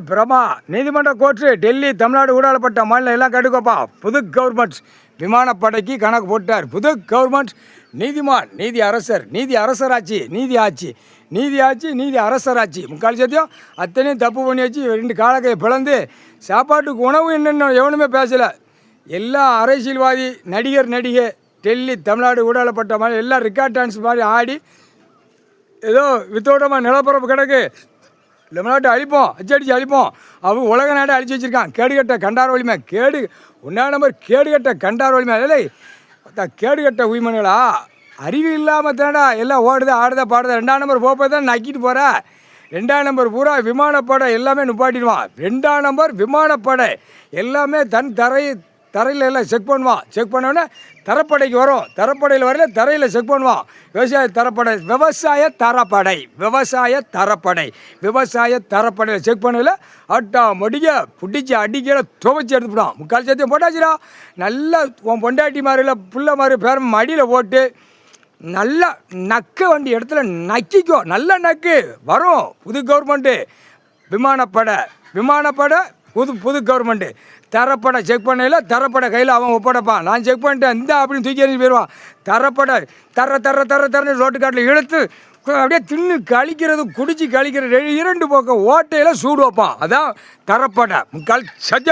பிரமா நீதிமன்ற கோர்ட்டு டெல்லி தமிழ்நாடு ஊடாடப்பட்ட மாநிலம் எல்லாம் கடுக்கப்பா. புது கவர்மெண்ட் விமானப்படைக்கு கணக்கு போட்டார். புது கவர்மெண்ட் நீதி அரசர், நீதி அரசராட்சி, நீதி அரசராட்சி முக்கால் சத்தியம் அத்தனையும் தப்பு பண்ணி வச்சு 2 காலக்கையை பிளந்து சாப்பாட்டுக்கு உணவு என்னென்ன எவனுமே பேசலை. எல்லா அரசியல்வாதி நடிகை டெல்லி தமிழ்நாடு ஊடாடப்பட்ட மாதிரி எல்லாம் ரெக்கார்ட் டான்ஸ் மாதிரி ஆடி ஏதோ வித்தோட்டமாக நிலப்பரப்பு கிடக்கு. தமிழ்நாட்டை அழிப்போம், அச்சடிச்சு அழிப்போம். அவங்க உலக நாட்டை அழிச்சு வச்சுருக்கான். கேடுகட்ட கண்டார வலிமை நம்பர் கேடுகட்ட கண்டார வலிமை இல்லை கேடுகட்ட உயிமன்களா அறிவு இல்லாமல் தானடா எல்லாம் ஓடுதா ஆடுதா பாடுதா. 2ஆம் நம்பர் போப்போ தான் நக்கிட்டு போகிற. 2ஆம் நம்பர் பூரா விமானப்படை எல்லாமே நிப்பாட்டிடுவான். 2ஆம் நம்பர் விமானப்படை எல்லாமே தரையில் எல்லாம் செக் பண்ணுவான். செக் பண்ணோன்னே தரப்படைக்கு வரும். தரப்படையில் வரல தரையில் செக் பண்ணுவான். விவசாய தரப்படையில் செக் பண்ணல அட்டா மடிக்க பிடிச்சி அடிக்கிற துவைச்சி எடுத்துவிடான். முக்கால் சத்தியம் போட்டாச்சுடா. நல்லா உன் பொண்டாட்டி மாதிரில புள்ள மாதிரி பேரம் மடியில் போட்டு நல்லா நக்க வண்டி இடத்துல நக்கிக்கோ. நல்ல நக்கு வரும். புது கவர்மெண்ட்டு விமானப்படை புது கவர்மெண்ட்டு தரப்படை செக் பண்ணல தரப்படை கையில் அவன் ஒப்படைப்பான். நான் செக் பண்ணிட்டேன் இந்த அப்படின்னு தூக்கி எறிஞ்சு போயிடுவான். தரப்படை தரன்னு ரோட்டுக்காட்டில் இழுத்து அப்படியே தின்னு கழிக்கிறது குடிச்சு கழிக்கிறது 2 பக்கம் ஓட்டையில் சூடு வைப்பான். அதான் தரப்படை முக்கால் சத்தியம்.